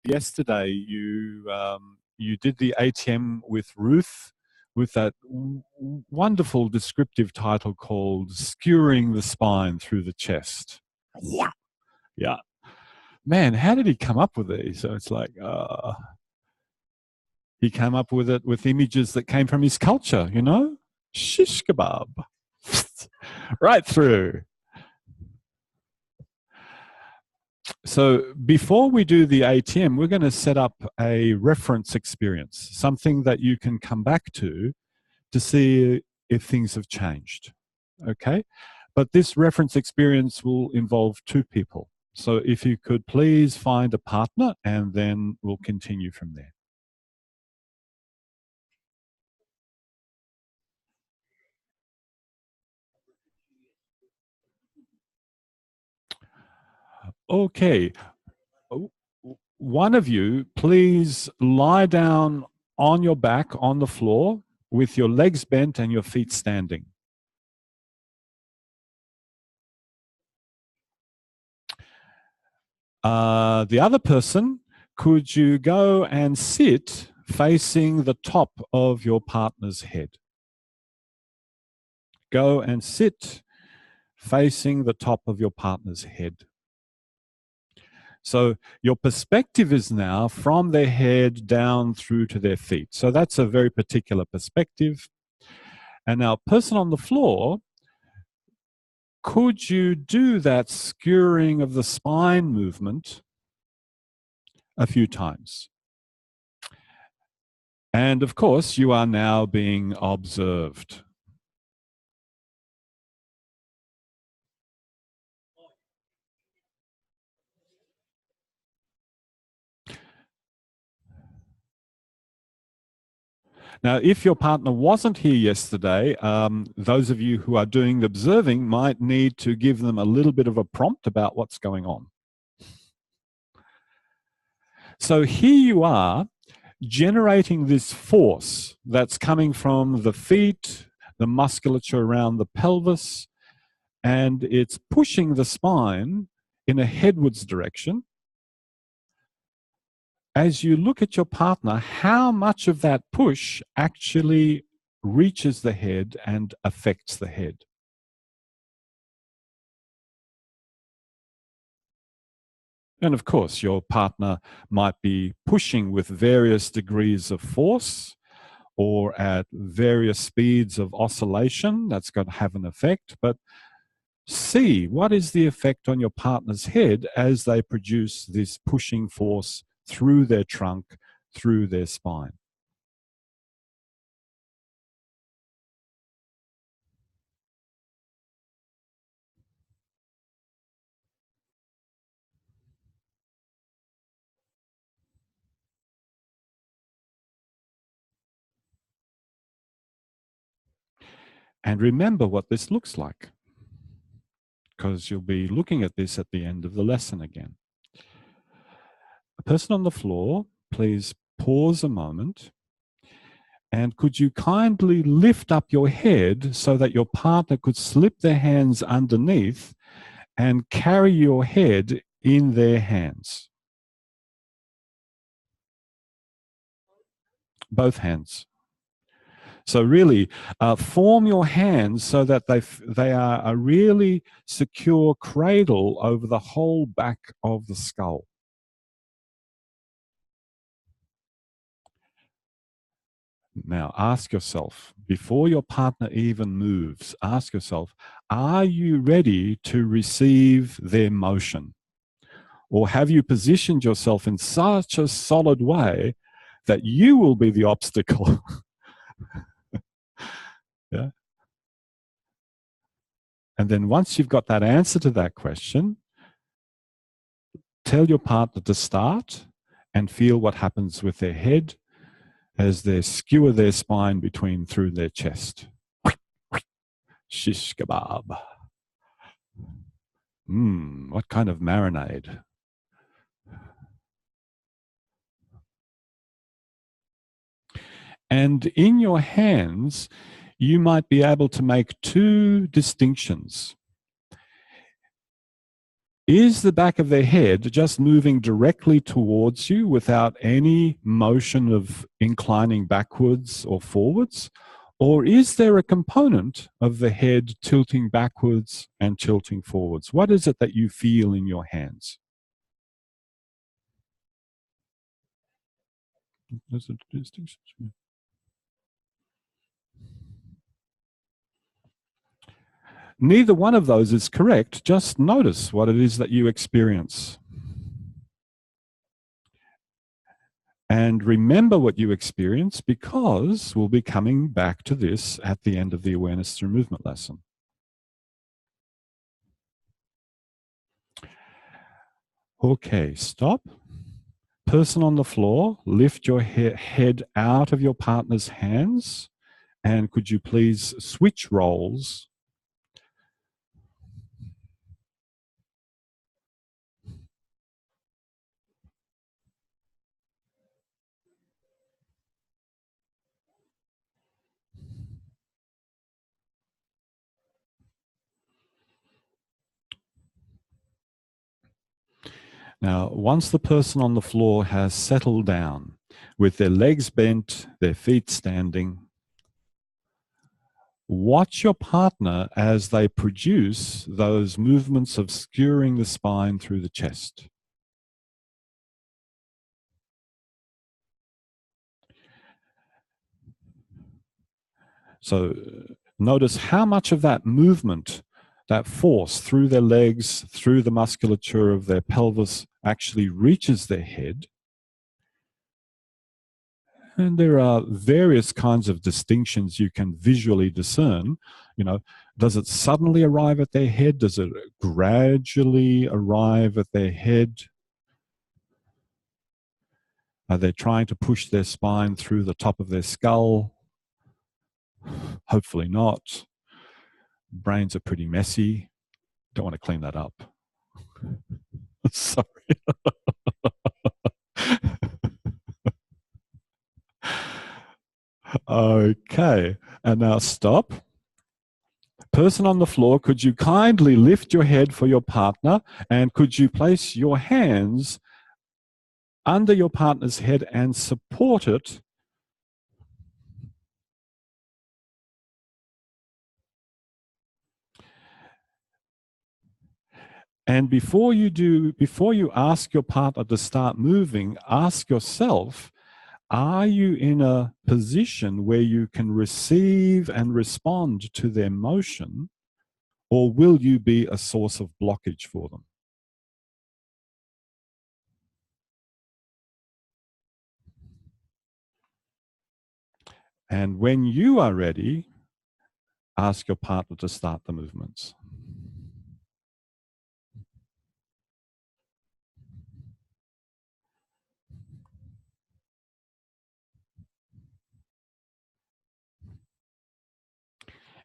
yesterday you did the ATM with Ruth with that wonderful descriptive title called "Skewering the Spine Through the Chest." Yeah, yeah. Man, how did he come up with these? So it's like he came up with it with images that came from his culture, you know, shish kebab, right through. So before we do the ATM, we're going to set up a reference experience, something that you can come back to see if things have changed, okay? But this reference experience will involve two people. So if you could please find a partner, and then we'll continue from there. Okay. One of you, please lie down on your back on the floor with your legs bent and your feet standing. The other person, could you go and sit facing the top of your partner's head? Go and sit facing the top of your partner's head. So your perspective is now from their head down through to their feet. So that's a very particular perspective. And now, person on the floor, could you do that skewering of the spine movement a few times? And of course, you are now being observed. Now, if your partner wasn't here yesterday, those of you who are doing the observing might need to give them a little bit of a prompt about what's going on. So here you are, generating this force that's coming from the feet, the musculature around the pelvis, and it's pushing the spine in a headwards direction. As you look at your partner, how much of that push actually reaches the head and affects the head? And of course, your partner might be pushing with various degrees of force or at various speeds of oscillation. That's going to have an effect. But see, what is the effect on your partner's head as they produce this pushing force through their trunk, through their spine? And remember what this looks like, because you'll be looking at this at the end of the lesson again. A person on the floor, please pause a moment. And could you kindly lift up your head so that your partner could slip their hands underneath and carry your head in their hands? Both hands. So really, form your hands so that they are a really secure cradle over the whole back of the skull. Now, ask yourself, before your partner even moves, ask yourself, are you ready to receive their motion? Or have you positioned yourself in such a solid way that you will be the obstacle? Yeah. And then once you've got that answer to that question, tell your partner to start and feel what happens with their head as they skewer their spine through their chest. Shish kebab. What kind of marinade? And in your hands, you might be able to make two distinctions. Is the back of their head just moving directly towards you without any motion of inclining backwards or forwards? Or is there a component of the head tilting backwards and tilting forwards? What is it that you feel in your hands? There's a distinction. Neither one of those is correct. Just notice what it is that you experience. And remember what you experience, because we'll be coming back to this at the end of the Awareness Through Movement lesson. Okay, stop. Person on the floor, lift your head out of your partner's hands. And could you please switch roles? Now, once the person on the floor has settled down, with their legs bent, their feet standing, watch your partner as they produce those movements of skewering the spine through the chest. So notice how much of that movement, that force through their legs, through the musculature of their pelvis, actually reaches their head. And there are various kinds of distinctions you can visually discern. You know, does it suddenly arrive at their head? Does it gradually arrive at their head? Are they trying to push their spine through the top of their skull? Hopefully not. Brains are pretty messy. Don't want to clean that up. Sorry. Okay, and now stop. Person on the floor, could you kindly lift your head for your partner, and could you place your hands under your partner's head and support it? And before you ask your partner to start moving, ask yourself, are you in a position where you can receive and respond to their motion, or will you be a source of blockage for them? And when you are ready, ask your partner to start the movements.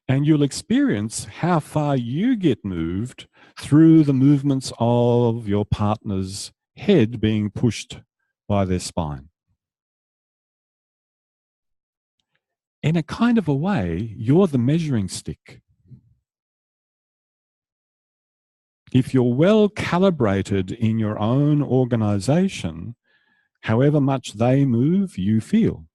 And you'll experience how far you get moved through the movements of your partner's head being pushed by their spine. In a kind of a way, you're the measuring stick. If you're well calibrated in your own organization, however much they move, you feel.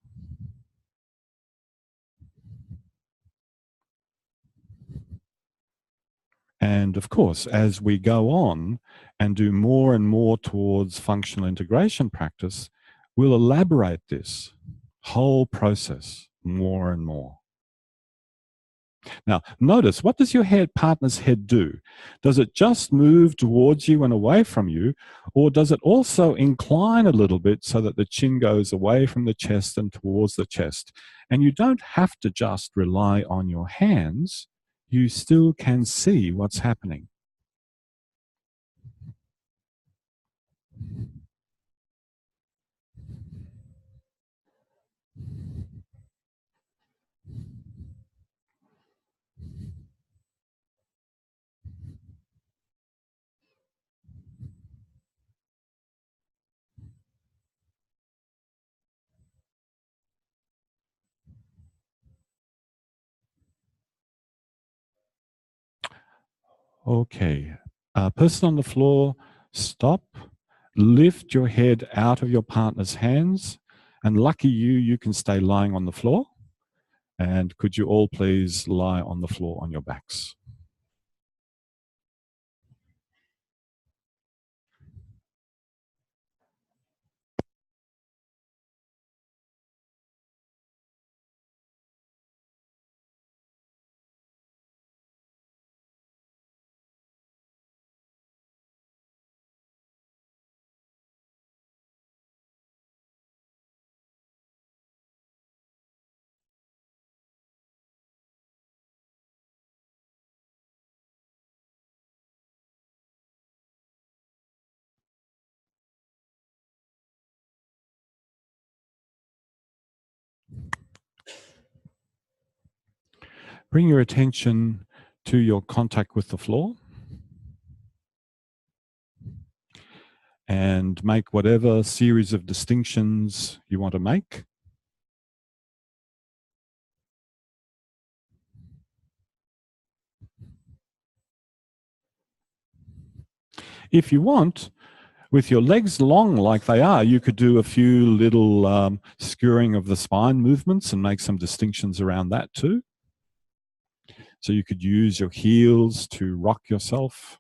And of course, as we go on and do more and more towards functional integration practice, we'll elaborate this whole process more and more. Now, notice, what does your partner's head do? Does it just move towards you and away from you, or does it also incline a little bit so that the chin goes away from the chest and towards the chest? And you don't have to just rely on your hands. You still can see what's happening. Okay. Person on the floor, stop, lift your head out of your partner's hands, and lucky you, you can stay lying on the floor. And could you all please lie on the floor on your backs? Bring your attention to your contact with the floor and make whatever series of distinctions you want to make. If you want, with your legs long like they are, you could do a few little skewering of the spine movements and make some distinctions around that too. So you could use your heels to rock yourself.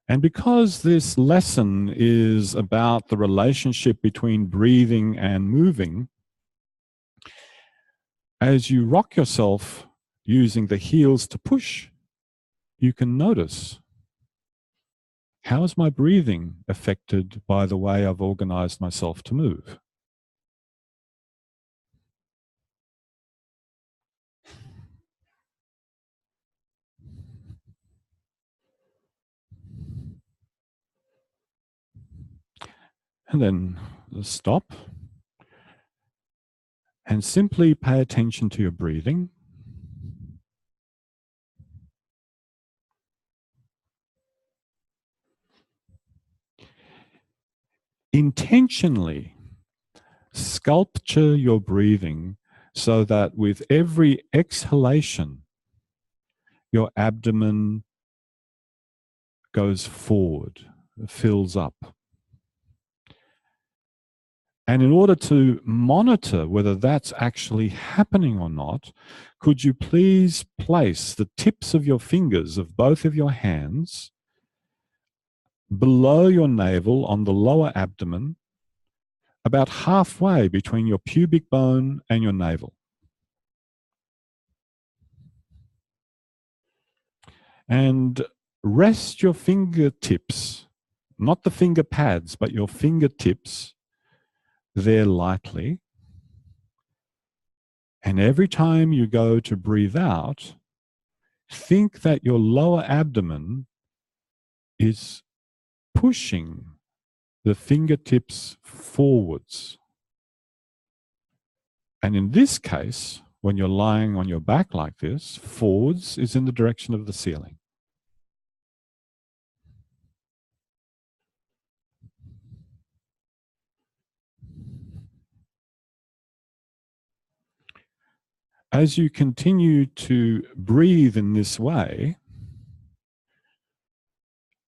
And because this lesson is about the relationship between breathing and moving, as you rock yourself using the heels to push, you can notice, how is my breathing affected by the way I've organized myself to move? And then stop and simply pay attention to your breathing. Intentionally sculpture your breathing so that with every exhalation, your abdomen goes forward, fills up. And in order to monitor whether that's actually happening or not, could you please place the tips of your fingers of both of your hands below your navel on the lower abdomen, about halfway between your pubic bone and your navel. And rest your fingertips, not the finger pads, but your fingertips there lightly. And every time you go to breathe out, think that your lower abdomen is pushing the fingertips forwards. And in this case, when you're lying on your back like this, forwards is in the direction of the ceiling. As you continue to breathe in this way,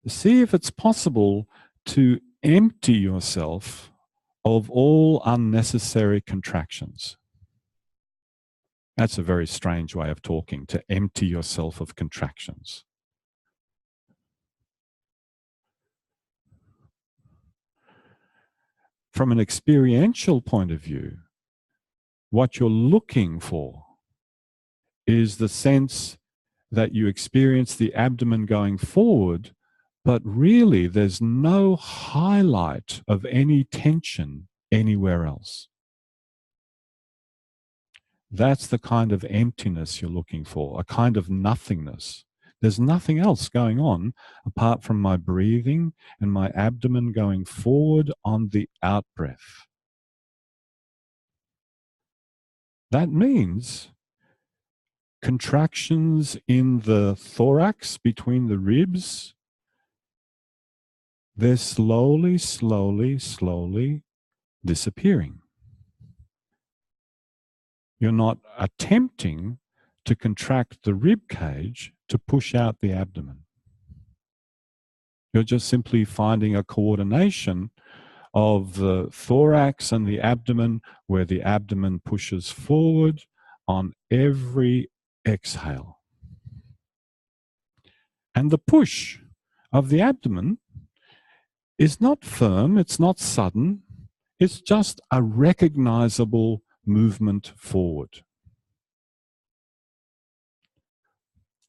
see if it's possible to empty yourself of all unnecessary contractions. That's a very strange way of talking, to empty yourself of contractions. From an experiential point of view, what you're looking for is the sense that you experience the abdomen going forward, but really there's no highlight of any tension anywhere else. That's the kind of emptiness you're looking for, a kind of nothingness. There's nothing else going on apart from my breathing and my abdomen going forward on the out-breath. That means contractions in the thorax between the ribs, they're slowly, slowly, slowly disappearing. You're not attempting to contract the rib cage to push out the abdomen. You're just simply finding a coordination of the thorax and the abdomen, where the abdomen pushes forward on every exhale. And the push of the abdomen is not firm, it's not sudden, it's just a recognizable movement forward.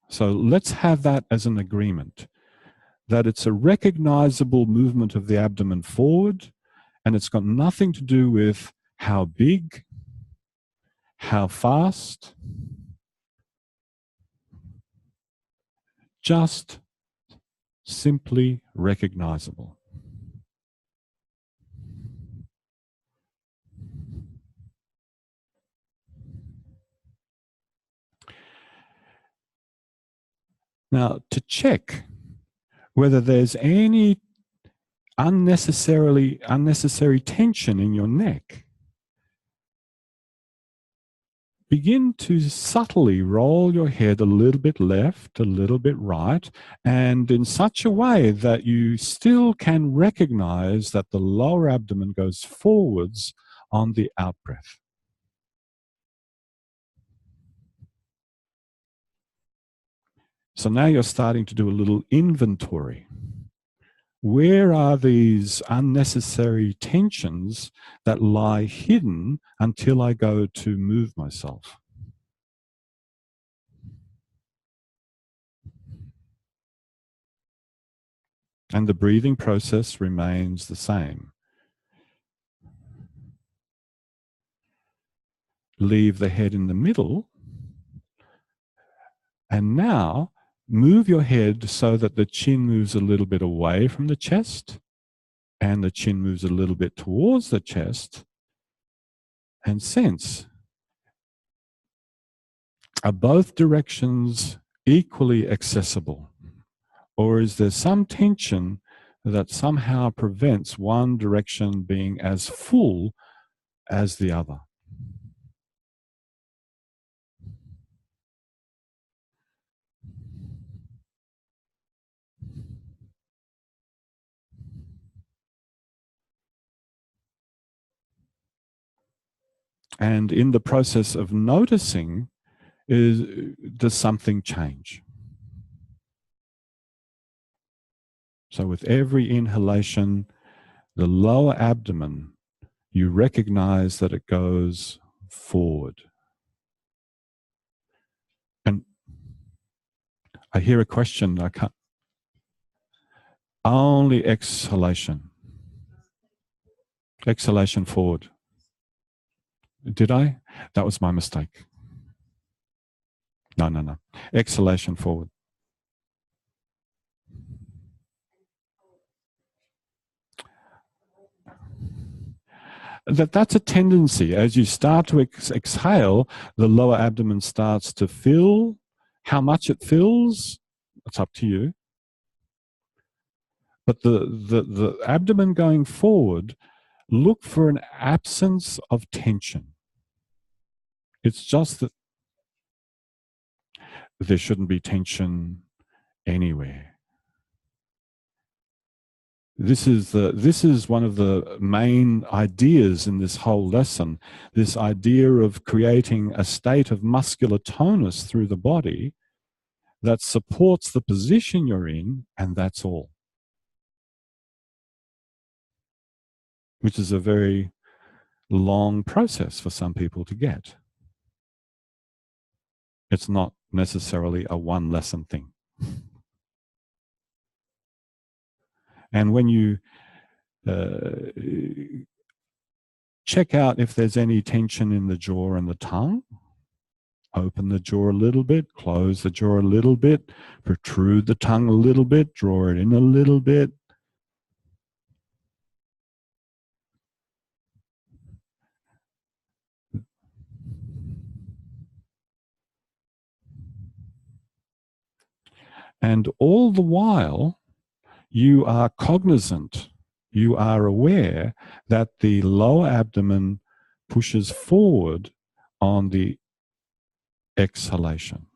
So let's have that as an agreement, that it's a recognizable movement of the abdomen forward, and it's got nothing to do with how big, how fast, just simply recognizable. Now, to check whether there's any unnecessary tension in your neck, begin to subtly roll your head a little bit left, a little bit right, and in such a way that you still can recognize that the lower abdomen goes forwards on the out-breath. So now you're starting to do a little inventory. Where are these unnecessary tensions that lie hidden until I go to move myself? And the breathing process remains the same. Leave the head in the middle. And now move your head so that the chin moves a little bit away from the chest and the chin moves a little bit towards the chest, and sense, are both directions equally accessible? Or is there some tension that somehow prevents one direction being as full as the other? And in the process of noticing, does something change? So with every inhalation, the lower abdomen, you recognize that it goes forward. And I hear a question, I can't. Only exhalation. Exhalation forward. Did I? That was my mistake. No. Exhalation forward. That's a tendency. As you start to exhale, the lower abdomen starts to fill. How much it fills, it's up to you. But the abdomen going forward, look for an absence of tension. It's just that there shouldn't be tension anywhere. This is one of the main ideas in this whole lesson, this idea of creating a state of muscular tonus through the body that supports the position you're in, and that's all. Which is a very long process for some people to get. It's not necessarily a one lesson thing. And when you check out if there's any tension in the jaw and the tongue, open the jaw a little bit, close the jaw a little bit, protrude the tongue a little bit, draw it in a little bit. And all the while, you are cognizant, you are aware that the lower abdomen pushes forward on the exhalation.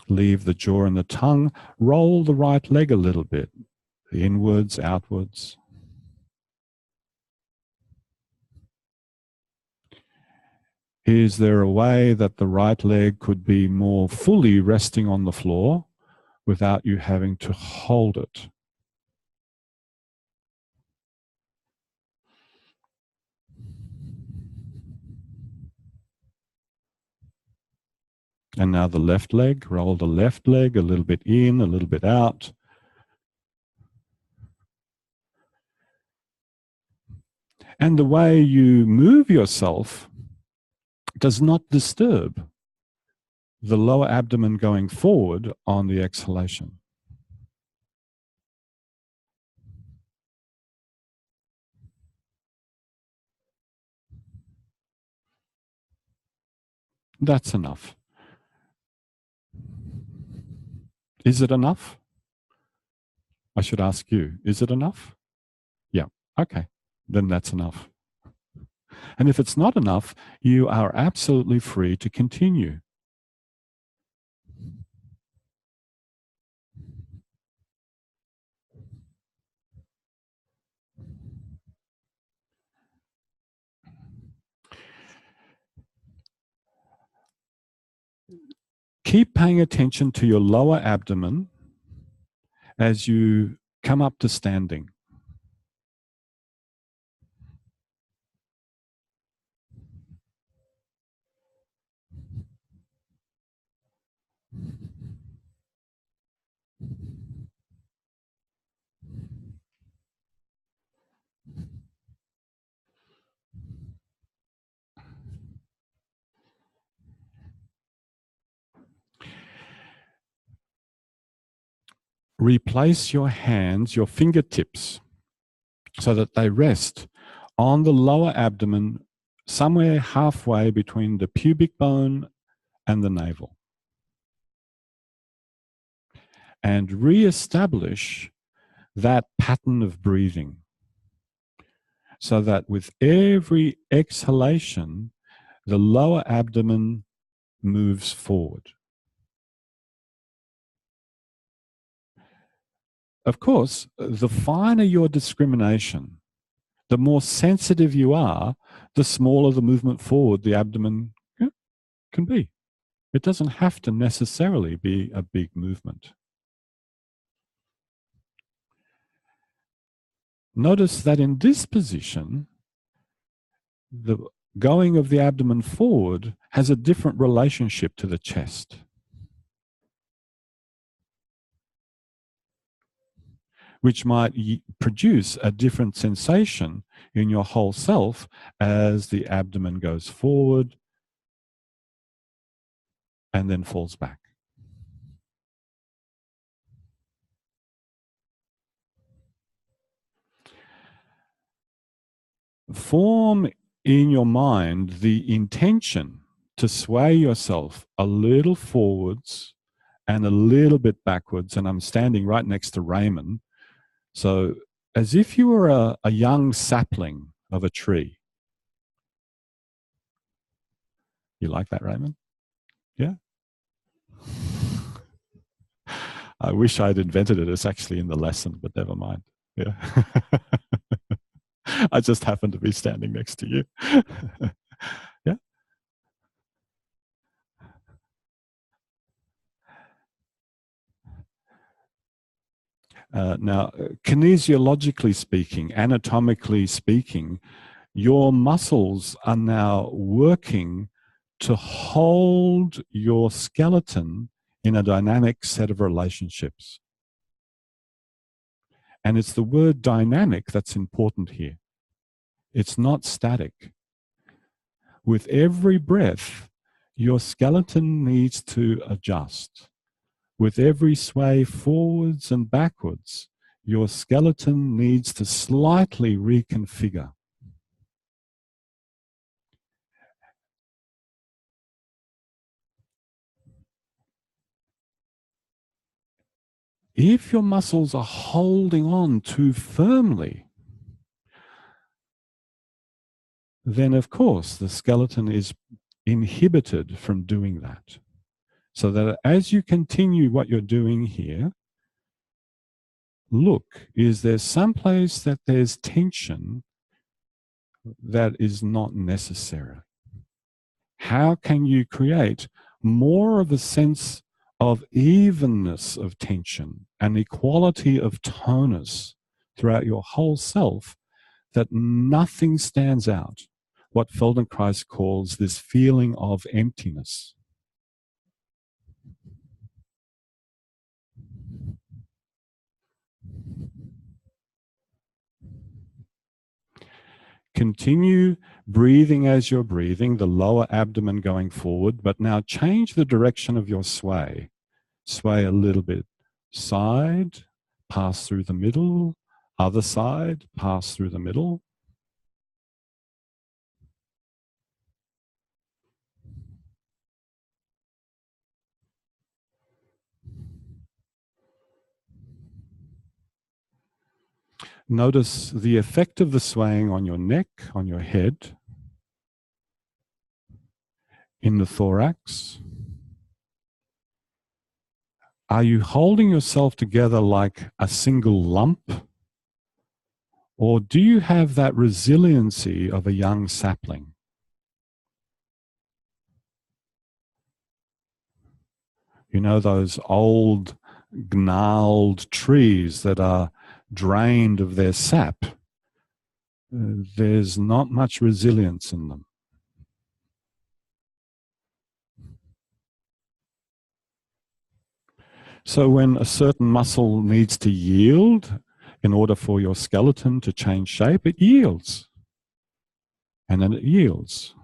Leave the jaw and the tongue. Roll the right leg a little bit, inwards, outwards. Is there a way that the right leg could be more fully resting on the floor without you having to hold it? And now the left leg, roll the left leg a little bit in, a little bit out. And the way you move yourself does not disturb the lower abdomen going forward on the exhalation. That's enough. Is it enough? I should ask you, is it enough? Yeah, okay, then that's enough. And if it's not enough, you are absolutely free to continue. Keep paying attention to your lower abdomen as you come up to standing. Replace your hands, your fingertips, so that they rest on the lower abdomen, somewhere halfway between the pubic bone and the navel. And re-establish that pattern of breathing, so that with every exhalation, the lower abdomen moves forward. Of course, the finer your discrimination, the more sensitive you are, the smaller the movement forward the abdomen can be. It doesn't have to necessarily be a big movement. Notice that in this position, the going of the abdomen forward has a different relationship to the chest. Which might produce a different sensation in your whole self as the abdomen goes forward and then falls back. Form in your mind the intention to sway yourself a little forwards and a little bit backwards. And I'm standing right next to Raymond. So as if you were a young sapling of a tree. You like that, Raymond? Yeah? I wish I'd invented it. It's actually in the lesson, but never mind. Yeah. I just happen to be standing next to you. Yeah. Now, kinesiologically speaking, anatomically speaking, your muscles are now working to hold your skeleton in a dynamic set of relationships. And it's the word dynamic that's important here. It's not static. With every breath, your skeleton needs to adjust. With every sway forwards and backwards, your skeleton needs to slightly reconfigure. If your muscles are holding on too firmly, then of course the skeleton is inhibited from doing that. So that as you continue what you're doing here, look, is there some place that there's tension that is not necessary? How can you create more of a sense of evenness of tension and equality of tonus throughout your whole self, that nothing stands out? What Feldenkrais calls this feeling of emptiness. Continue breathing as you're breathing, the lower abdomen going forward, but now change the direction of your sway. Sway a little bit side, pass through the middle, other side, pass through the middle. Notice the effect of the swaying on your neck, on your head, in the thorax. Are you holding yourself together like a single lump? Or do you have that resiliency of a young sapling? You know, those old gnarled trees that are drained of their sap. There's not much resilience in them. So when a certain muscle needs to yield in order for your skeleton to change shape, it yields. And then it yields.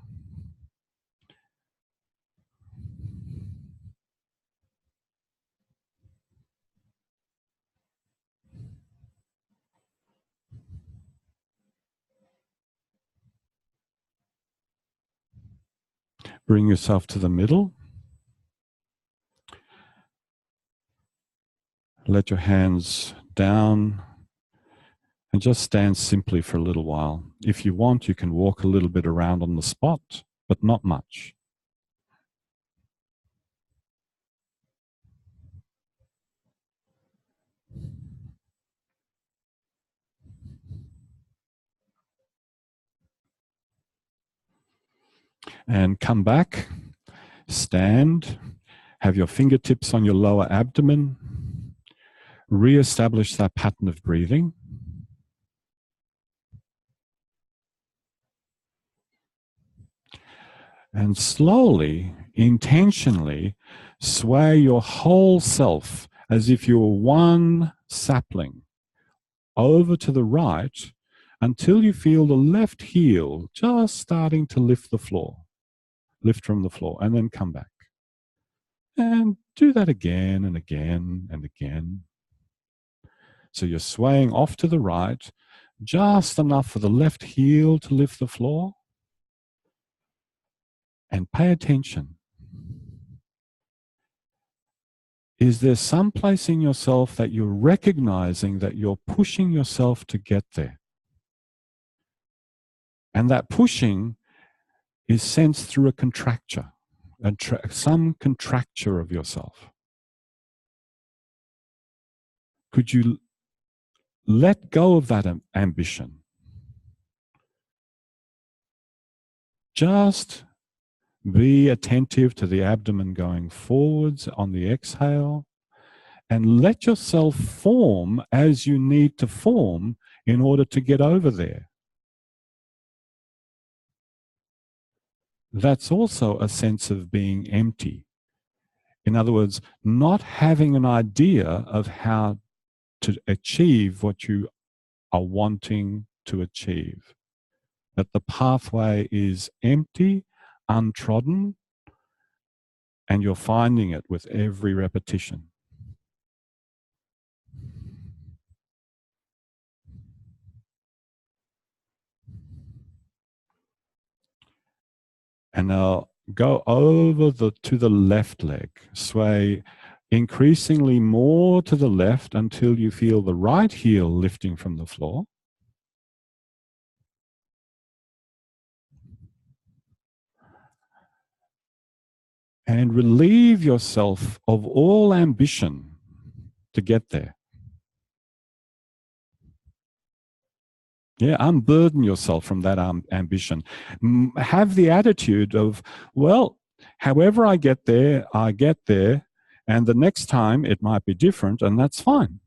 Bring yourself to the middle. Let your hands down and just stand simply for a little while. If you want, you can walk a little bit around on the spot, but not much. And come back, stand, have your fingertips on your lower abdomen, re-establish that pattern of breathing. And slowly, intentionally, sway your whole self as if you were one sapling over to the right until you feel the left heel just starting to lift from the floor, and then come back. And do that again and again and again. So you're swaying off to the right, just enough for the left heel to lift the floor. And pay attention. Is there some place in yourself that you're recognizing that you're pushing yourself to get there? And that pushing is sensed through a contracture, some contracture of yourself. Could you let go of that ambition? Just be attentive to the abdomen going forwards on the exhale, and let yourself form as you need to form in order to get over there. That's also a sense of being empty. In other words, not having an idea of how to achieve what you are wanting to achieve. That the pathway is empty, untrodden, and you're finding it with every repetition. And now go over to the left leg. Sway increasingly more to the left until you feel the right heel lifting from the floor. And relieve yourself of all ambition to get there. Yeah, unburden yourself from that ambition. Have the attitude of, well, however I get there, and the next time it might be different, and that's fine.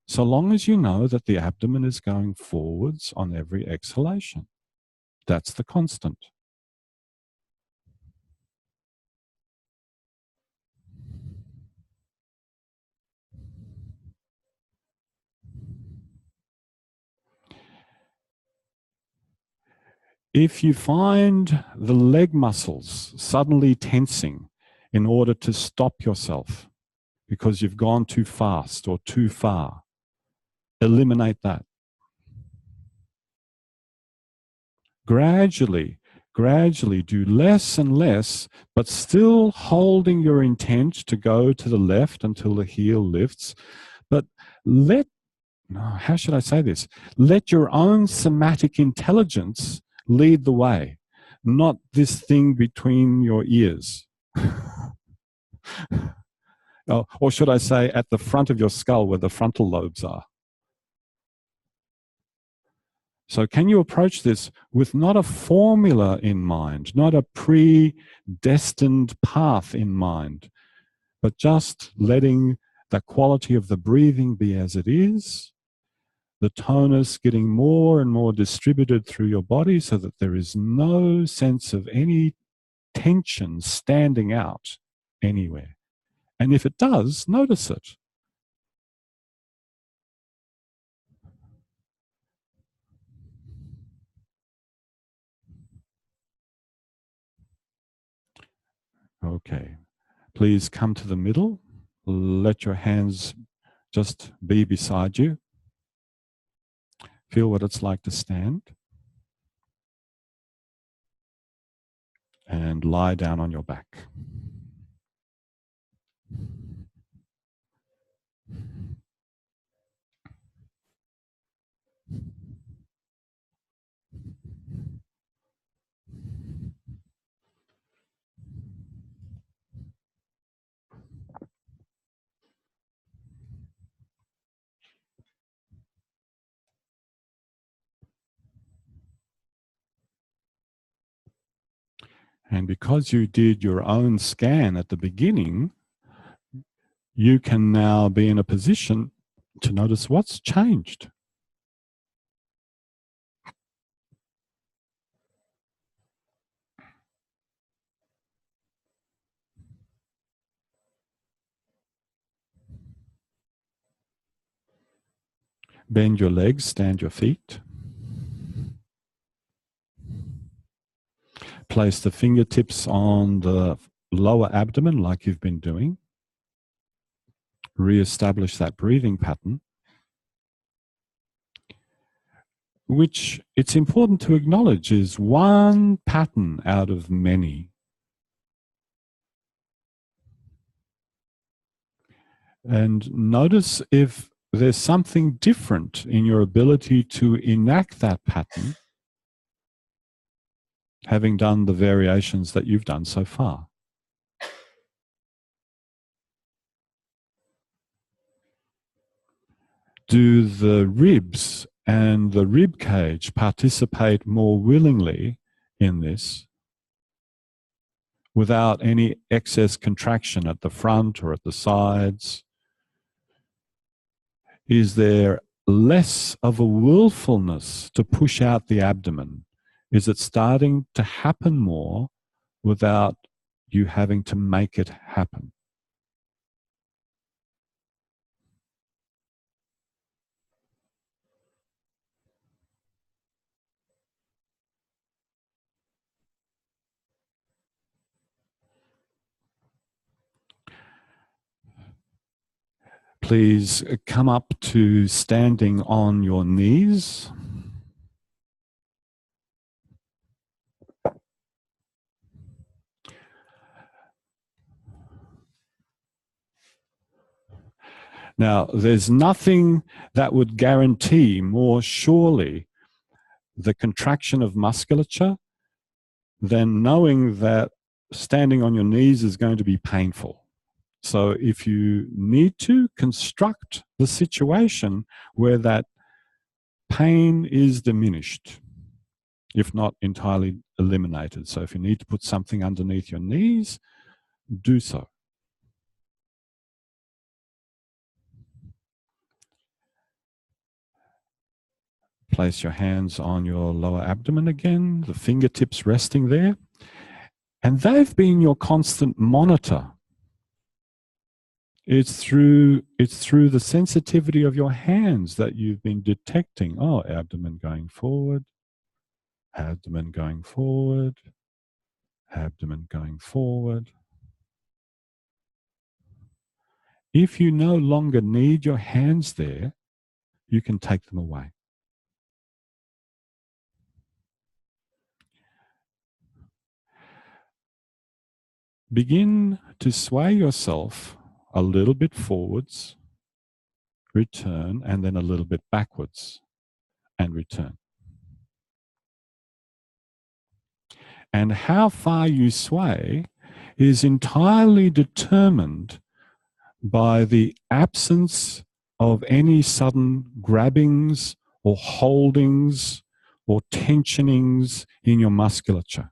So long as you know that the abdomen is going forwards on every exhalation. That's the constant. If you find the leg muscles suddenly tensing in order to stop yourself because you've gone too fast or too far, eliminate that. Gradually do less and less, but still holding your intent to go to the left until the heel lifts. But how should I say this? Let your own somatic intelligence lead the way, not this thing between your ears. Or should I say at the front of your skull where the frontal lobes are. So can you approach this with not a formula in mind, not a predestined path in mind, but just letting the quality of the breathing be as it is, the tonus getting more and more distributed through your body so that there is no sense of any tension standing out anywhere. And if it does, notice it. Okay. Please come to the middle. Let your hands just be beside you. Feel what it's like to stand. And lie down on your back. And because you did your own scan at the beginning, you can now be in a position to notice what's changed. Bend your legs, stand your feet. Place the fingertips on the lower abdomen like you've been doing. Re-establish that breathing pattern, which it's important to acknowledge is one pattern out of many. And notice if there's something different in your ability to enact that pattern, having done the variations that you've done so far. Do the ribs and the rib cage participate more willingly in this without any excess contraction at the front or at the sides? Is there less of a willfulness to push out the abdomen? Is it starting to happen more without you having to make it happen? Please come up to standing on your knees. Now, there's nothing that would guarantee more surely the contraction of musculature than knowing that standing on your knees is going to be painful. So if you need to construct the situation where that pain is diminished, if not entirely eliminated. So if you need to put something underneath your knees, do so. Place your hands on your lower abdomen again, the fingertips resting there. And they've been your constant monitor. It's through the sensitivity of your hands that you've been detecting, oh, abdomen going forward, abdomen going forward, abdomen going forward. If you no longer need your hands there, you can take them away. Begin to sway yourself a little bit forwards, return, and then a little bit backwards and return. And how far you sway is entirely determined by the absence of any sudden grabbings or holdings or tensionings in your musculature.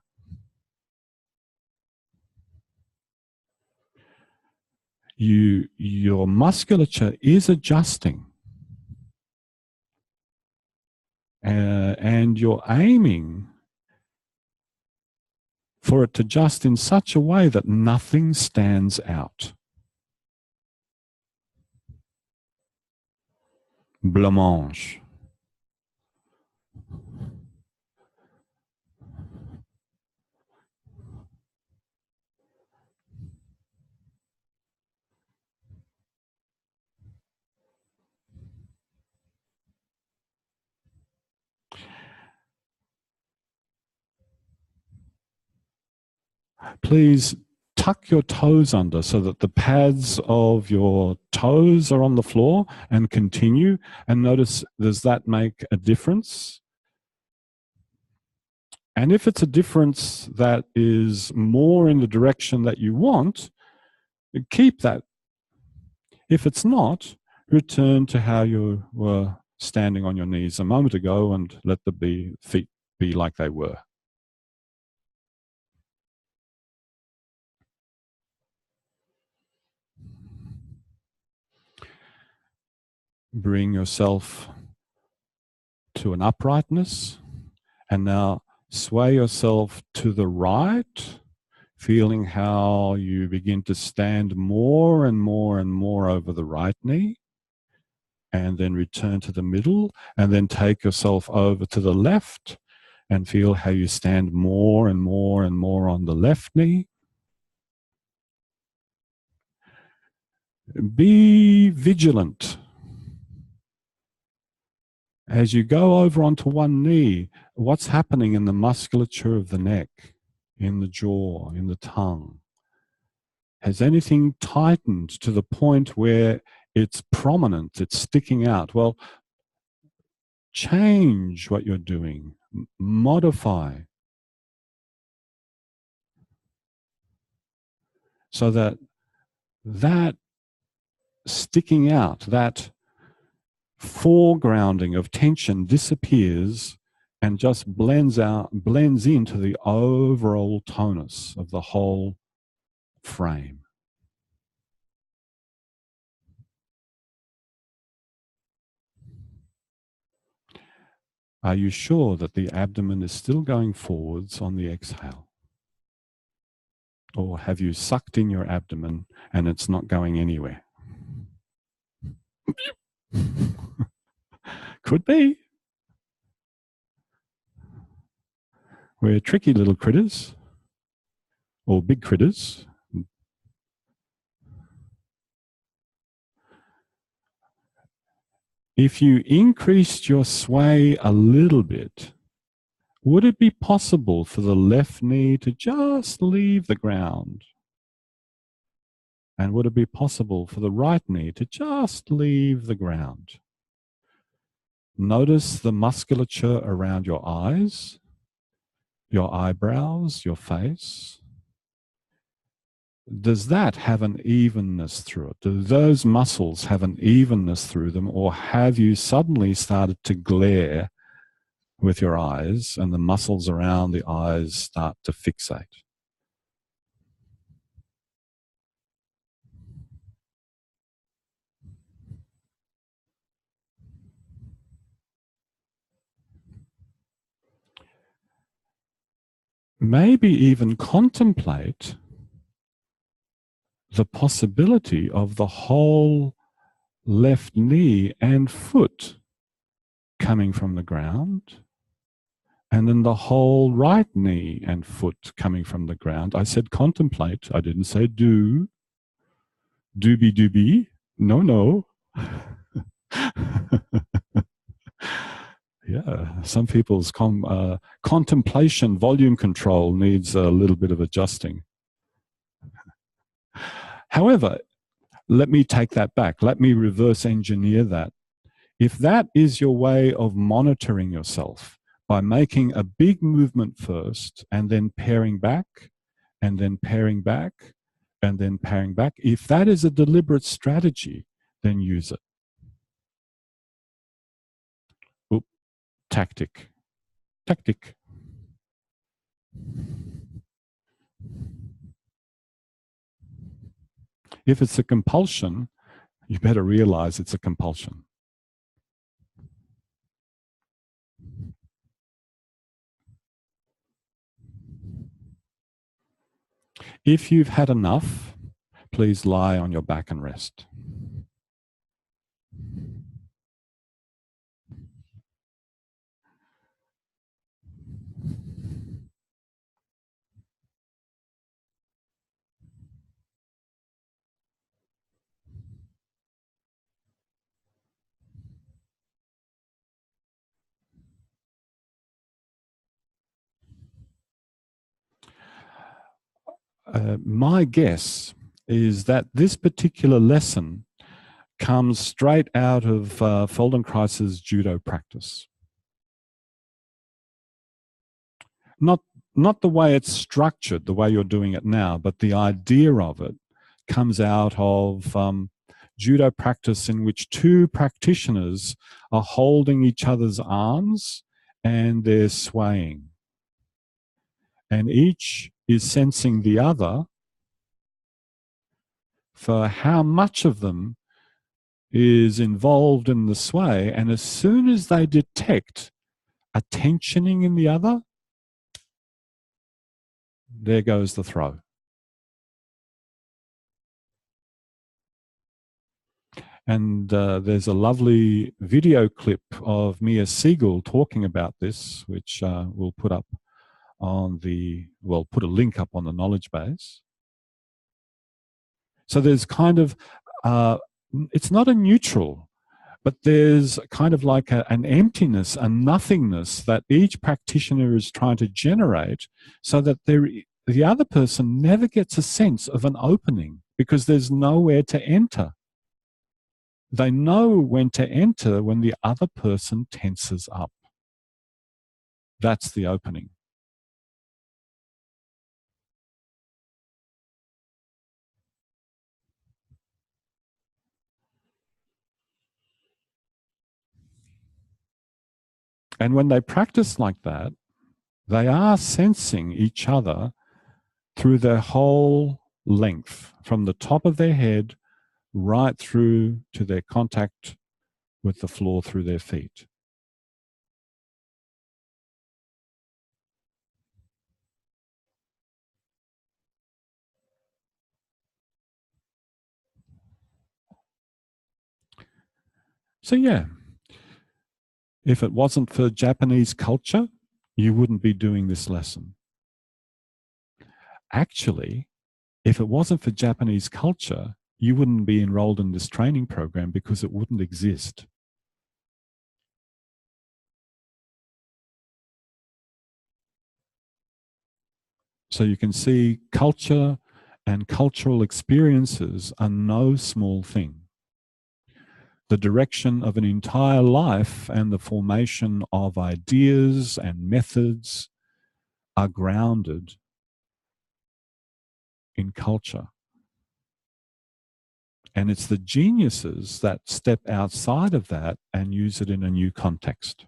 Your musculature is adjusting, and you're aiming for it to adjust in such a way that nothing stands out. Blancmange. Please tuck your toes under so that the pads of your toes are on the floor, and continue. And notice, does that make a difference? And if it's a difference that is more in the direction that you want, keep that. If it's not, return to how you were standing on your knees a moment ago and let the feet be like they were. Bring yourself to an uprightness, and now sway yourself to the right, feeling how you begin to stand more and more and more over the right knee, and then return to the middle, and then take yourself over to the left and feel how you stand more and more and more on the left knee. Be vigilant. As you go over onto one knee, what's happening in the musculature of the neck, in the jaw, in the tongue? Has anything tightened to the point where it's prominent, it's sticking out? Well, change what you're doing, modify, so that that sticking out, that foregrounding of tension disappears and just blends into the overall tonus of the whole frame. Are you sure that the abdomen is still going forwards on the exhale? Or have you sucked in your abdomen and it's not going anywhere? Could be. We're tricky little critters, or big critters. If you increased your sway a little bit, would it be possible for the left knee to just leave the ground? And would it be possible for the right knee to just leave the ground? Notice the musculature around your eyes, your eyebrows, your face. Does that have an evenness through it? Do those muscles have an evenness through them, or have you suddenly started to glare with your eyes and the muscles around the eyes start to fixate? Maybe even contemplate the possibility of the whole left knee and foot coming from the ground, and then the whole right knee and foot coming from the ground. I said contemplate. I didn't say do. Doobie doobie. No, no. Yeah, some people's contemplation volume control needs a little bit of adjusting. However, let me take that back. Let me reverse engineer that. If that is your way of monitoring yourself, by making a big movement first and then paring back and then paring back and then paring back, if that is a deliberate strategy, then use it. Oop, tactic. Tactic. If it's a compulsion, you better realize it's a compulsion. If you've had enough, please lie on your back and rest. My guess is that this particular lesson comes straight out of Feldenkrais's judo practice. Not the way it's structured, the way you're doing it now, but the idea of it comes out of judo practice, in which two practitioners are holding each other's arms and they're swaying. And each is sensing the other for how much of them is involved in the sway. And as soon as they detect a tensioning in the other, there goes the throw. And there's a lovely video clip of Mia Siegel talking about this, which we'll put up on put a link up on the knowledge base. So there's kind of, it's not a neutral, but there's kind of like an emptiness, a nothingness that each practitioner is trying to generate, so that the other person never gets a sense of an opening, because there's nowhere to enter. They know when to enter when the other person tenses up. That's the opening. And when they practice like that, they are sensing each other through their whole length, from the top of their head right through to their contact with the floor through their feet. So yeah, if it wasn't for Japanese culture, you wouldn't be doing this lesson. Actually, if it wasn't for Japanese culture, you wouldn't be enrolled in this training program, because it wouldn't exist. So you can see culture and cultural experiences are no small thing. The direction of an entire life and the formation of ideas and methods are grounded in culture. And it's the geniuses that step outside of that and use it in a new context.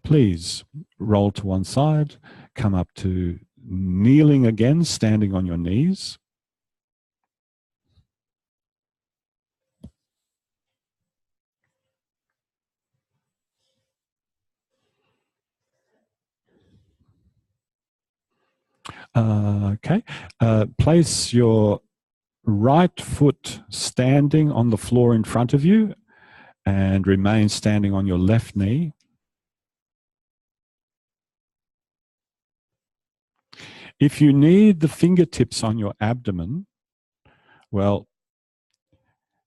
Please roll to one side, come up to kneeling again, standing on your knees. Okay. Place your right foot standing on the floor in front of you and remain standing on your left knee. If you need the fingertips on your abdomen, well,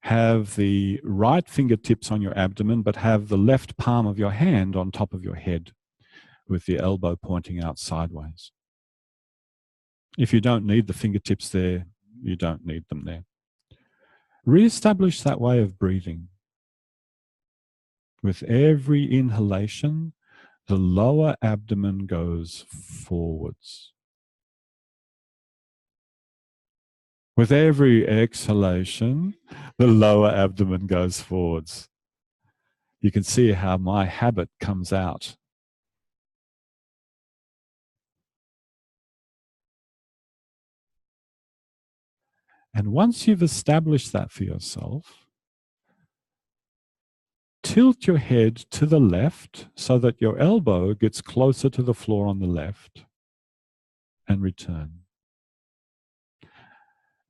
have the right fingertips on your abdomen, but have the left palm of your hand on top of your head with the elbow pointing out sideways. If you don't need the fingertips there, you don't need them there. Re-establish that way of breathing. With every inhalation, the lower abdomen goes forwards. With every exhalation, the lower abdomen goes forwards. You can see how my habit comes out. And once you've established that for yourself, tilt your head to the left so that your elbow gets closer to the floor on the left and return.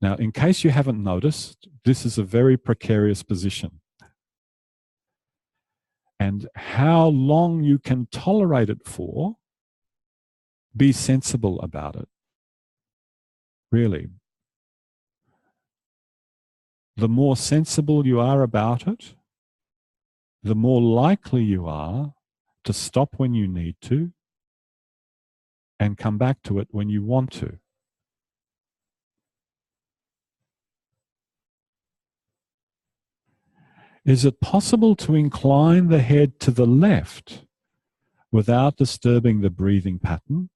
Now, in case you haven't noticed, this is a very precarious position. And how long you can tolerate it for, be sensible about it. Really. The more sensible you are about it, the more likely you are to stop when you need to and come back to it when you want to. Is it possible to incline the head to the left without disturbing the breathing pattern?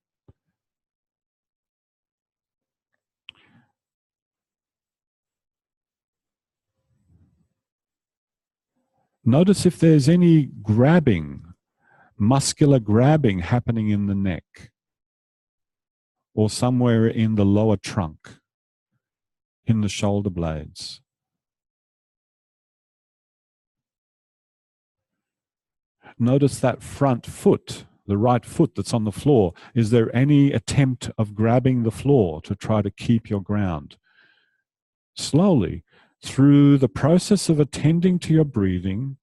Notice if there's any grabbing, muscular grabbing happening in the neck or somewhere in the lower trunk, in the shoulder blades. Notice that front foot, the right foot that's on the floor. Is there any attempt of grabbing the floor to try to keep your ground? Slowly, through the process of attending to your breathing,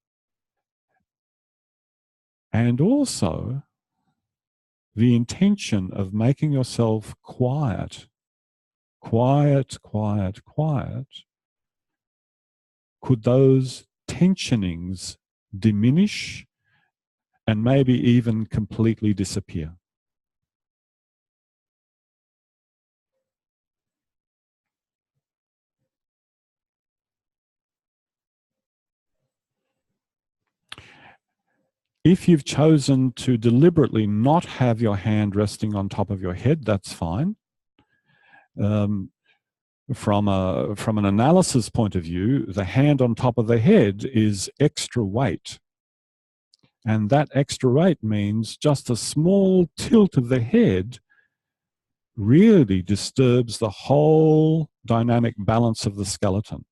and also the intention of making yourself quiet, quiet, quiet, quiet, could those tensionings diminish and maybe even completely disappear? If you've chosen to deliberately not have your hand resting on top of your head, that's fine. From an analysis point of view, the hand on top of the head is extra weight. And that extra weight means just a small tilt of the head really disturbs the whole dynamic balance of the skeleton.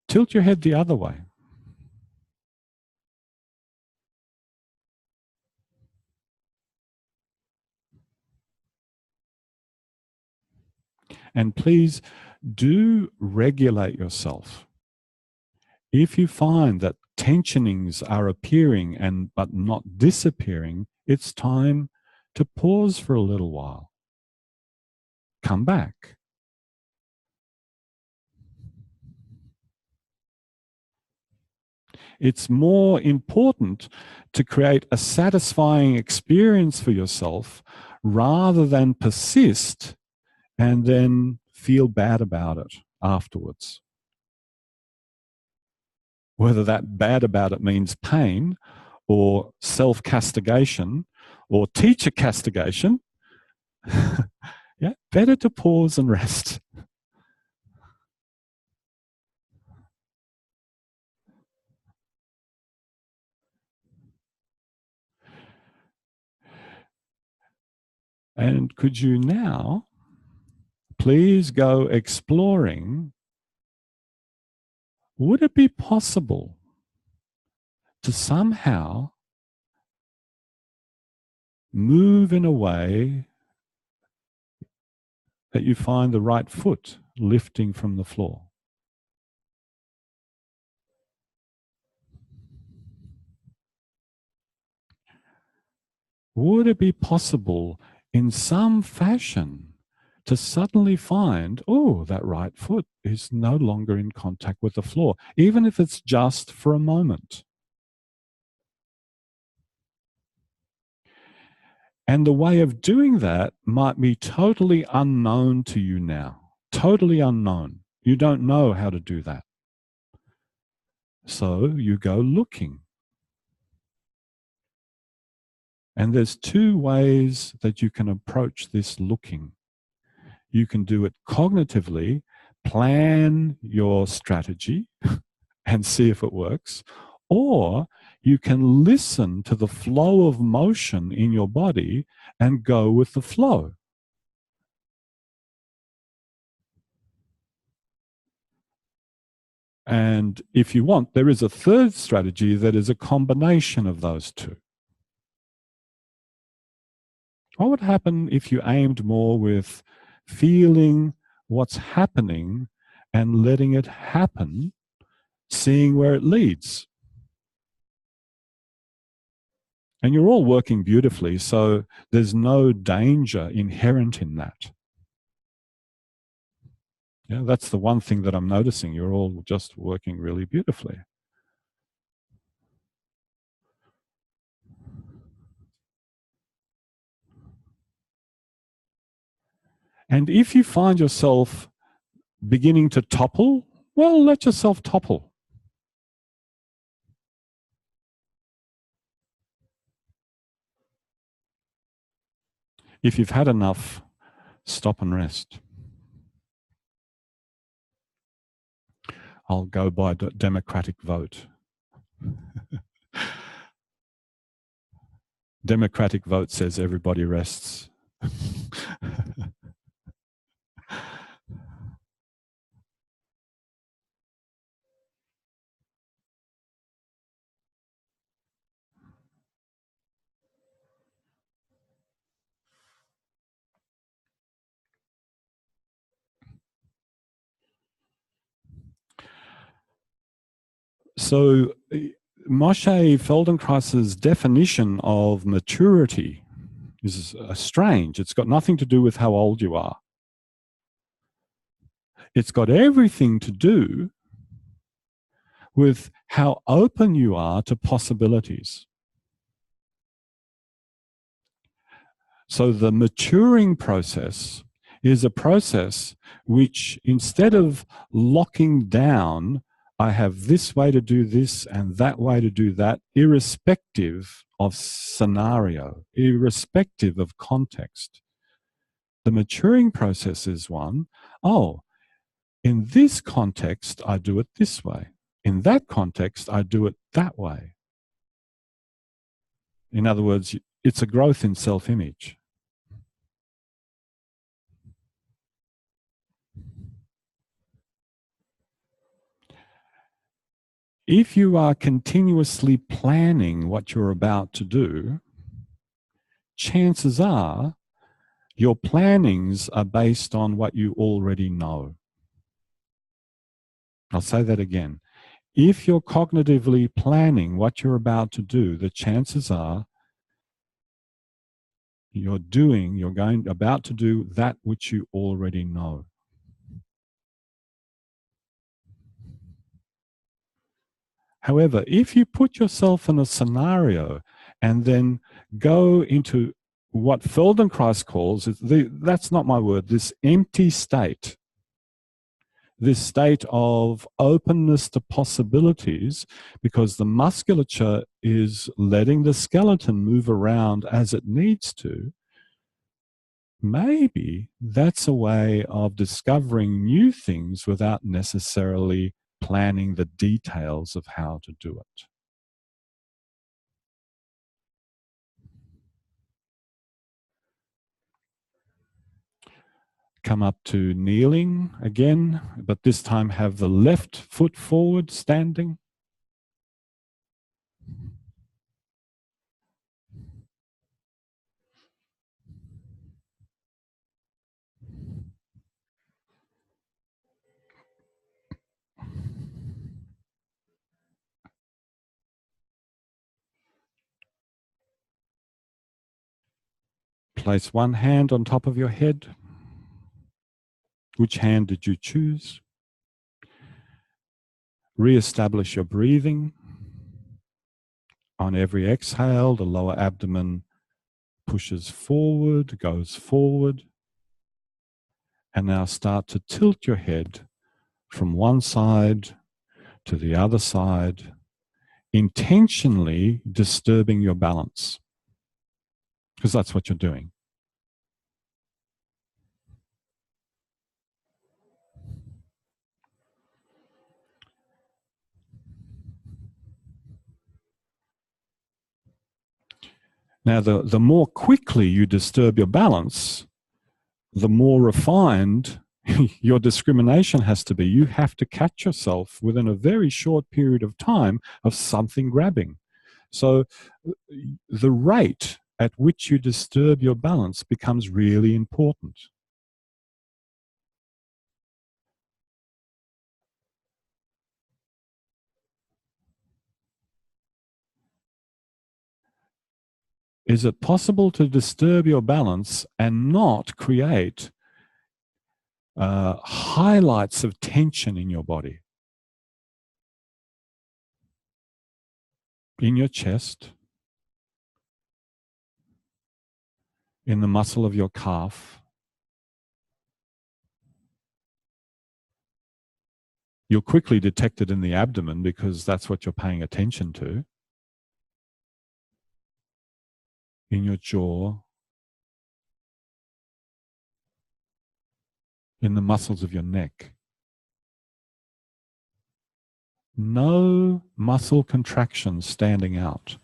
Tilt your head the other way. And please do regulate yourself. If you find that tensionings are appearing but not disappearing, it's time to pause for a little while. Come back. It's more important to create a satisfying experience for yourself rather than persist and then feel bad about it afterwards. Whether that bad about it means pain or self-castigation or teacher castigation, yeah, better to pause and rest. And could you now please go exploring, would it be possible to somehow move in a way that you find the right foot lifting from the floor? Would it be possible in some fashion to suddenly find, oh, that right foot is no longer in contact with the floor, even if it's just for a moment? And the way of doing that might be totally unknown to you now, totally unknown. You don't know how to do that. So you go looking. And there's two ways that you can approach this looking. You can do it cognitively, plan your strategy and see if it works, or you can listen to the flow of motion in your body and go with the flow. And if you want, there is a third strategy that is a combination of those two. What would happen if you aimed more with feeling what's happening and letting it happen, seeing where it leads? And you're all working beautifully, so there's no danger inherent in that. Yeah, that's the one thing that I'm noticing. You're all just working really beautifully. And if you find yourself beginning to topple, well, let yourself topple. If you've had enough, stop and rest. I'll go by democratic vote. Democratic vote says everybody rests. So Moshe Feldenkrais's definition of maturity is strange. It's got nothing to do with how old you are. It's got everything to do with how open you are to possibilities. So the maturing process is a process which, instead of locking down, I have this way to do this and that way to do that, irrespective of scenario, irrespective of context. The maturing process is one, oh, in this context, I do it this way. In that context, I do it that way. In other words, it's a growth in self-image. If you are continuously planning what you're about to do, chances are your plannings are based on what you already know. I'll say that again. If you're cognitively planning what you're about to do, the chances are you're about to do that which you already know. However, if you put yourself in a scenario and then go into what Feldenkrais calls, that's not my word, this empty state, this state of openness to possibilities, because the musculature is letting the skeleton move around as it needs to, maybe that's a way of discovering new things without necessarily planning the details of how to do it. Come up to kneeling again, but this time have the left foot forward, standing. Place one hand on top of your head. Which hand did you choose? Re-establish your breathing. On every exhale, the lower abdomen pushes forward, goes forward. And now start to tilt your head from one side to the other side, intentionally disturbing your balance, because that's what you're doing. Now, the more quickly you disturb your balance, the more refined your discrimination has to be. You have to catch yourself within a very short period of time of something grabbing. So the rate at which you disturb your balance becomes really important. Is it possible to disturb your balance and not create highlights of tension in your body? In your chest, in the muscle of your calf. You'll quickly detect it in the abdomen because that's what you're paying attention to. In your jaw, in the muscles of your neck. No muscle contraction standing out,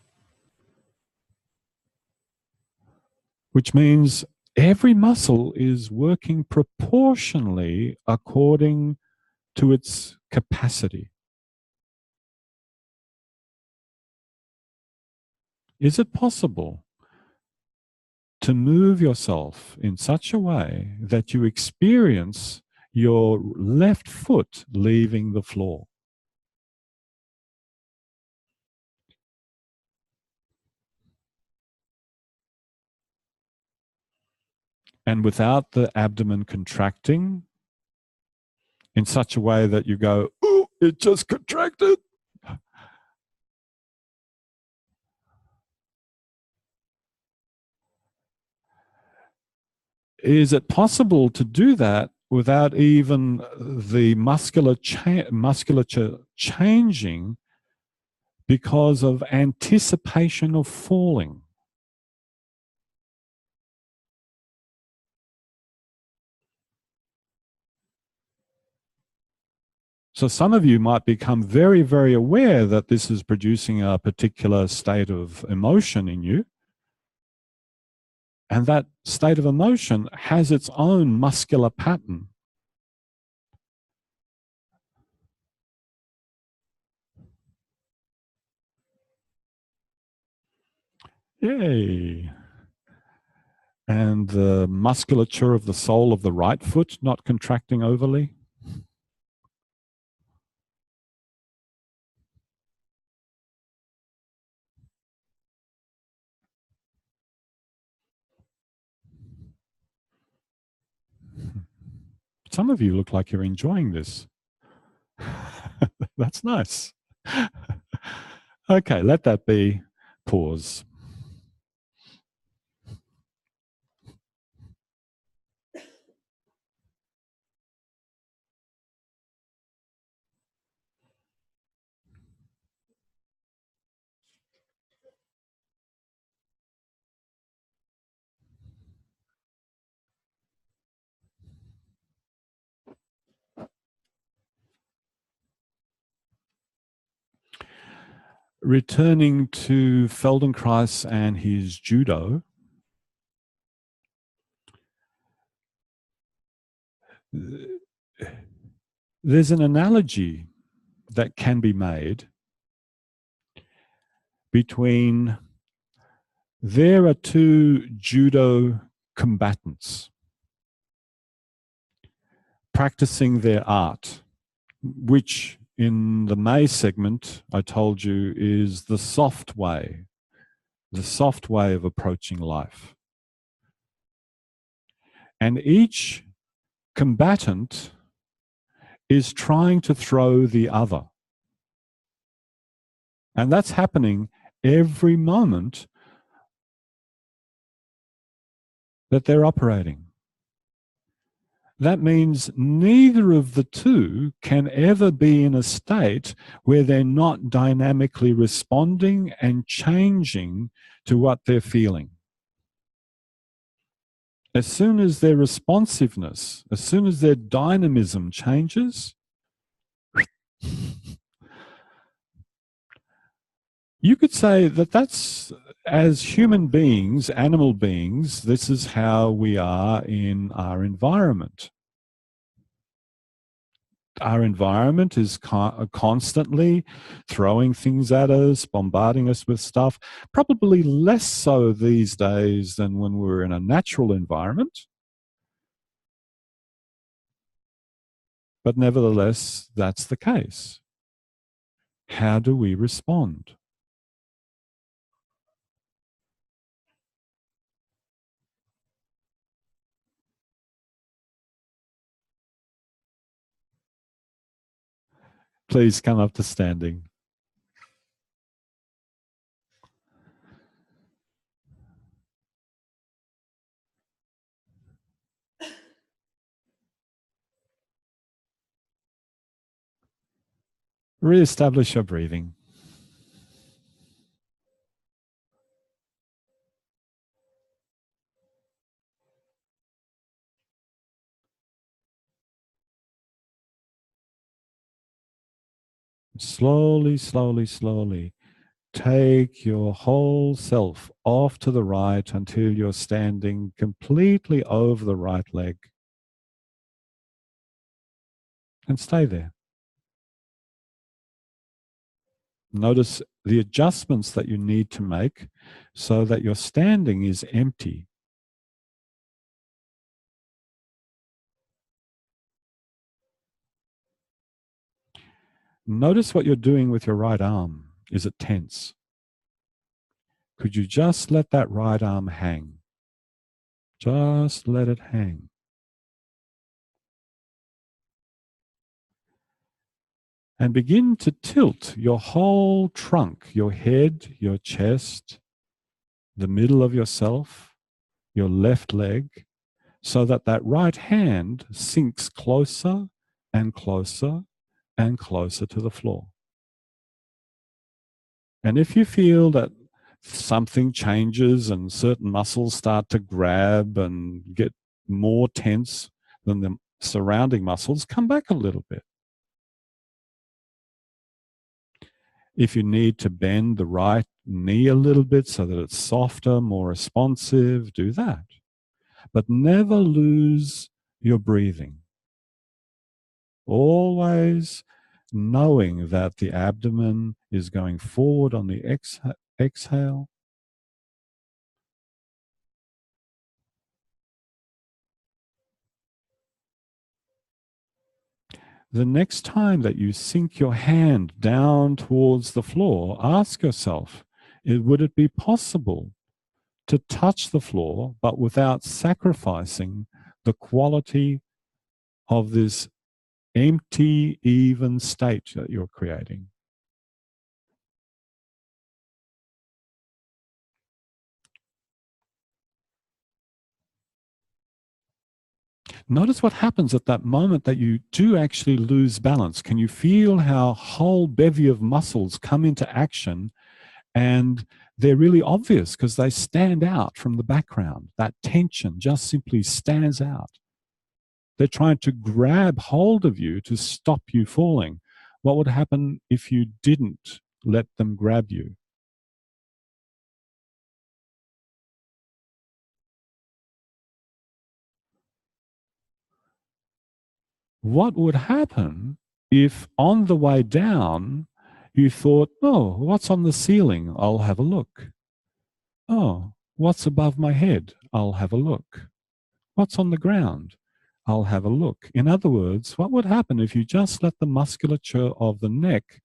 which means every muscle is working proportionally according to its capacity. Is it possible to move yourself in such a way that you experience your left foot leaving the floor? And without the abdomen contracting in such a way that you go, "Ooh, it just contracted." Is it possible to do that without even the musculature changing because of anticipation of falling? So some of you might become very, very aware that this is producing a particular state of emotion in you. And that state of emotion has its own muscular pattern. Yay. And the musculature of the sole of the right foot not contracting overly. Some of you look like you're enjoying this. That's nice. Okay, let that be pause. Returning to Feldenkrais and his judo, there's an analogy that can be made between there are two judo combatants practicing their art, which in the May segment I told you is the soft way of approaching life. And each combatant is trying to throw the other. And that's happening every moment that they're operating. That means neither of the two can ever be in a state where they're not dynamically responding and changing to what they're feeling. As soon as their responsiveness, as soon as their dynamism changes, you could say that that's, as human beings, animal beings, this is how we are in our environment. Our environment is constantly throwing things at us, bombarding us with stuff, probably less so these days than when we're in a natural environment. But nevertheless, that's the case. How do we respond? Please come up to standing. Re-establish your breathing. Slowly, slowly, slowly, take your whole self off to the right until you're standing completely over the right leg. And stay there. Notice the adjustments that you need to make so that your standing is empty. Notice what you're doing with your right arm. Is it tense? Could you just let that right arm hang? Just let it hang. And begin to tilt your whole trunk, your head, your chest, the middle of yourself, your left leg, so that that right hand sinks closer and closer and closer to the floor. And if you feel that something changes and certain muscles start to grab and get more tense than the surrounding muscles, come back a little bit. If you need to bend the right knee a little bit so that it's softer, more responsive, do that. But never lose your breathing. Always knowing that the abdomen is going forward on the exhale. The next time that you sink your hand down towards the floor, ask yourself, would it be possible to touch the floor, but without sacrificing the quality of this empty, even state that you're creating? Notice what happens at that moment that you do actually lose balance. Can you feel how a whole bevy of muscles come into action, and they're really obvious because they stand out from the background? That tension just simply stands out. They're trying to grab hold of you to stop you falling. What would happen if you didn't let them grab you? What would happen if on the way down you thought, oh, what's on the ceiling? I'll have a look. Oh, what's above my head? I'll have a look. What's on the ground? I'll have a look. In other words, what would happen if you just let the musculature of the neck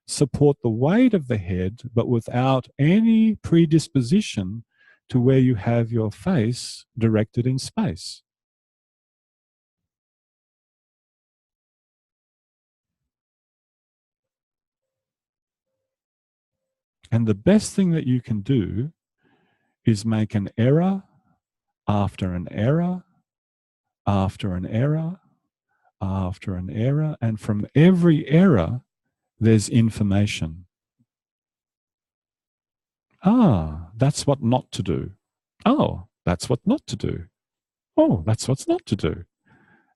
support the weight of the head, but without any predisposition to where you have your face directed in space? And the best thing that you can do is make an error after an error after an error after an error. And from every error, there's information. Ah, that's what not to do. Oh, that's what not to do. Oh, that's what's not to do.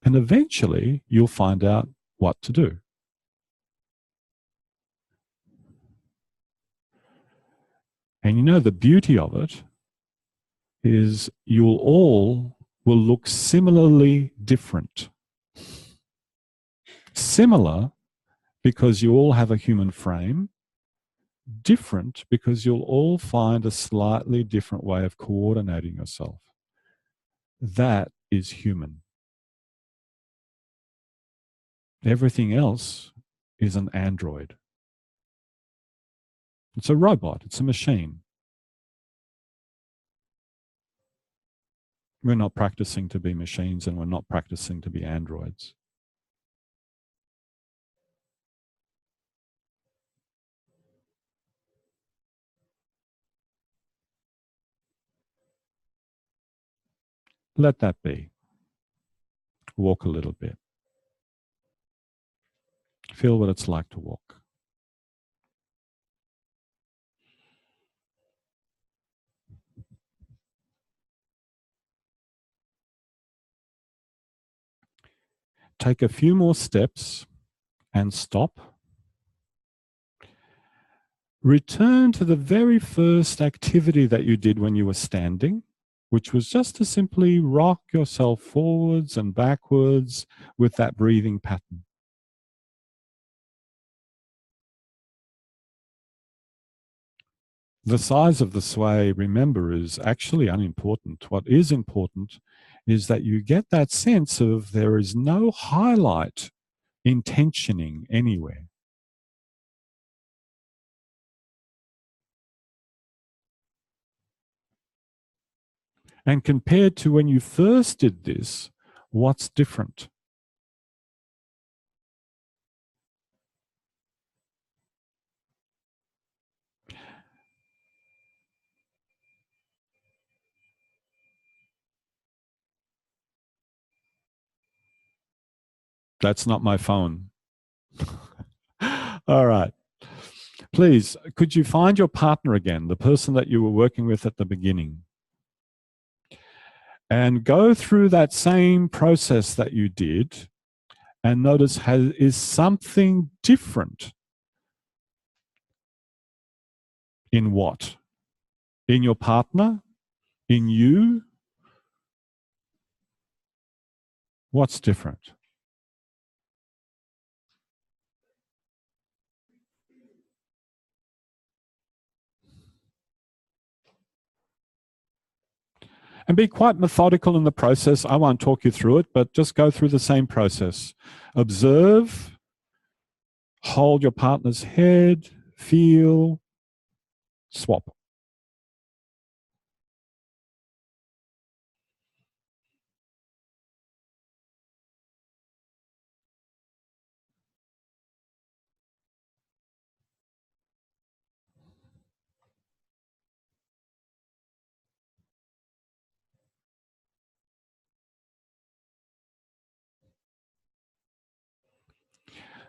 And eventually, you'll find out what to do. And you know, the beauty of it is you'll all will look similarly different. Similar because you all have a human frame, different because you'll all find a slightly different way of coordinating yourself. That is human. Everything else is an android. It's a robot, it's a machine. We're not practicing to be machines, and we're not practicing to be androids. Let that be. Walk a little bit. Feel what it's like to walk. Take a few more steps and stop. Return to the very first activity that you did when you were standing, which was just to simply rock yourself forwards and backwards with that breathing pattern. The size of the sway, remember, is actually unimportant. What is important is that you get that sense of there is no highlight intentioning anywhere. And compared to when you first did this, what's different? That's not my phone. All right. Please, could you find your partner again, the person that you were working with at the beginning, and go through that same process that you did and notice is something different in what? In your partner? In you? What's different? And be quite methodical in the process. I won't talk you through it, but just go through the same process. Observe, hold your partner's head, feel, swap.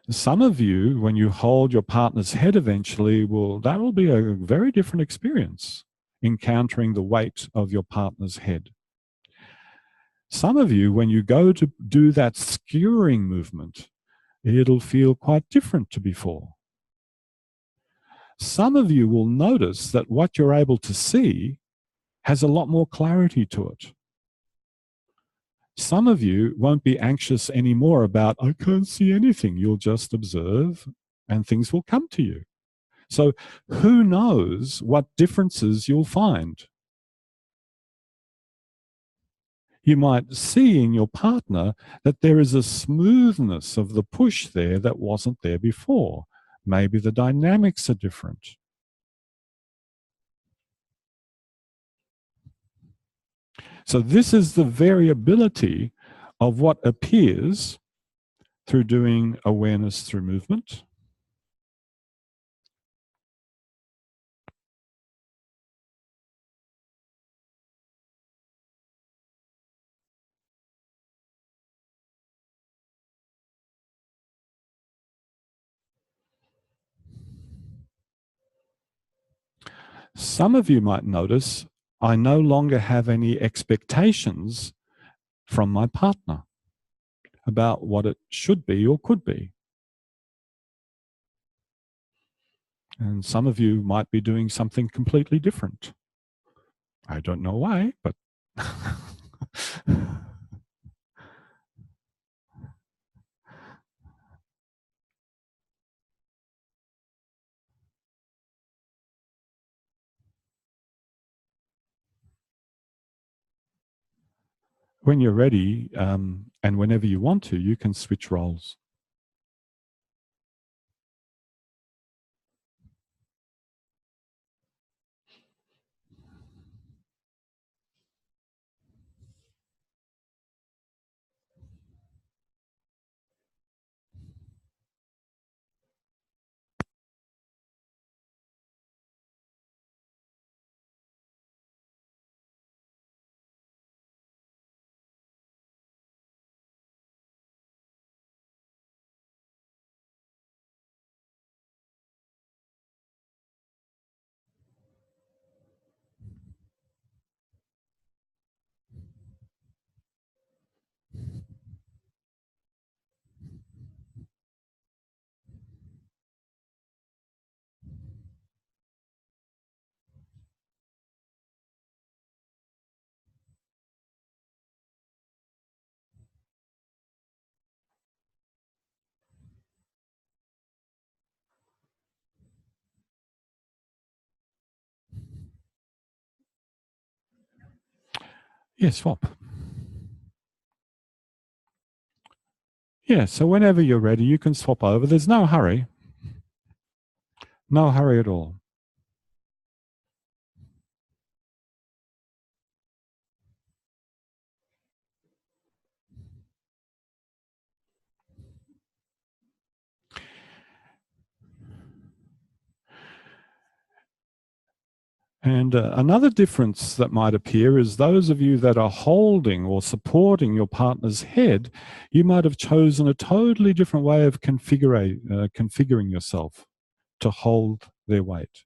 Some of you, when you hold your partner's head eventually, that will be a very different experience, encountering the weight of your partner's head. Some of you, when you go to do that skewering movement, it'll feel quite different to before. Some of you will notice that what you're able to see has a lot more clarity to it. Some of you won't be anxious anymore about, I can't see anything. You'll just observe and things will come to you. So who knows what differences you'll find? You might see in your partner that there is a smoothness of the push there that wasn't there before. Maybe the dynamics are different. So this is the variability of what appears through doing awareness through movement. Some of you might notice I no longer have any expectations from my partner about what it should be or could be. And some of you might be doing something completely different. I don't know why, but when you're ready, and whenever you want to, you can switch roles. Yeah, swap. Yeah, so whenever you're ready, you can swap over. There's no hurry. No hurry at all. And another difference that might appear is those of you that are holding or supporting your partner's head, you might have chosen a totally different way of configuring yourself to hold their weight.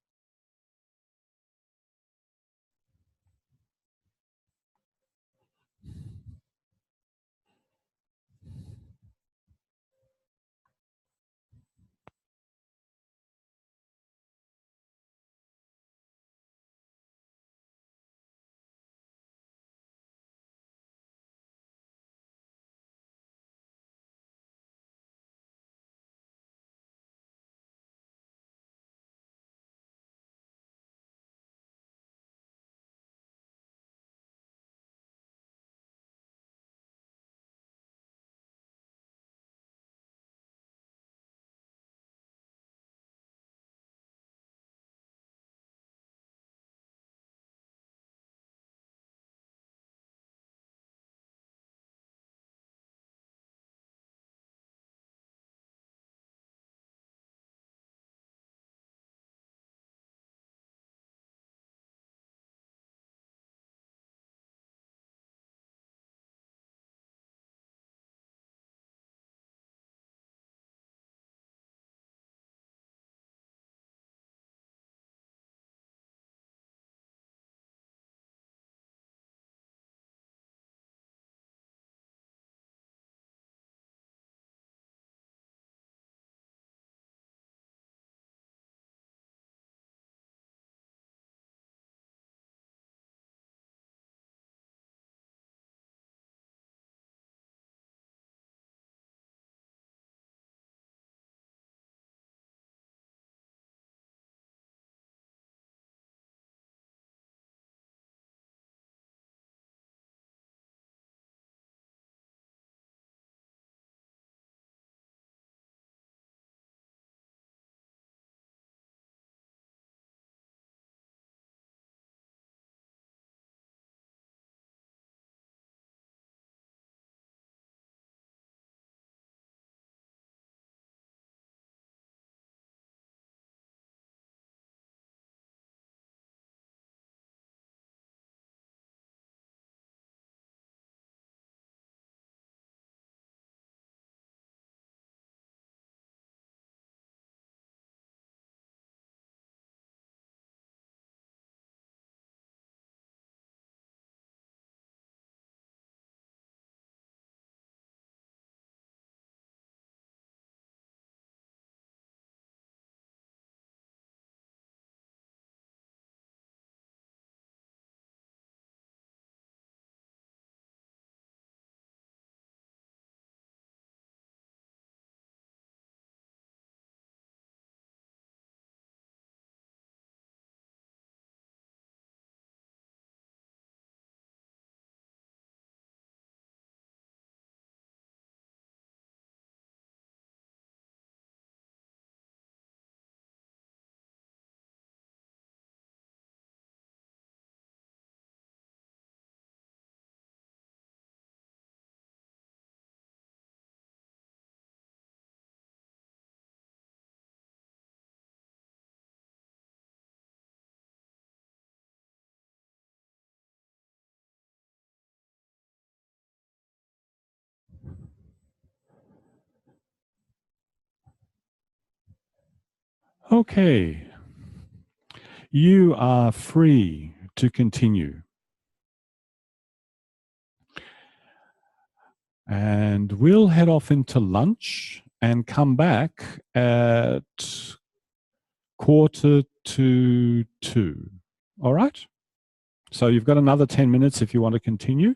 Okay, you are free to continue. And we'll head off into lunch and come back at 1:45. All right? So you've got another 10 minutes if you want to continue.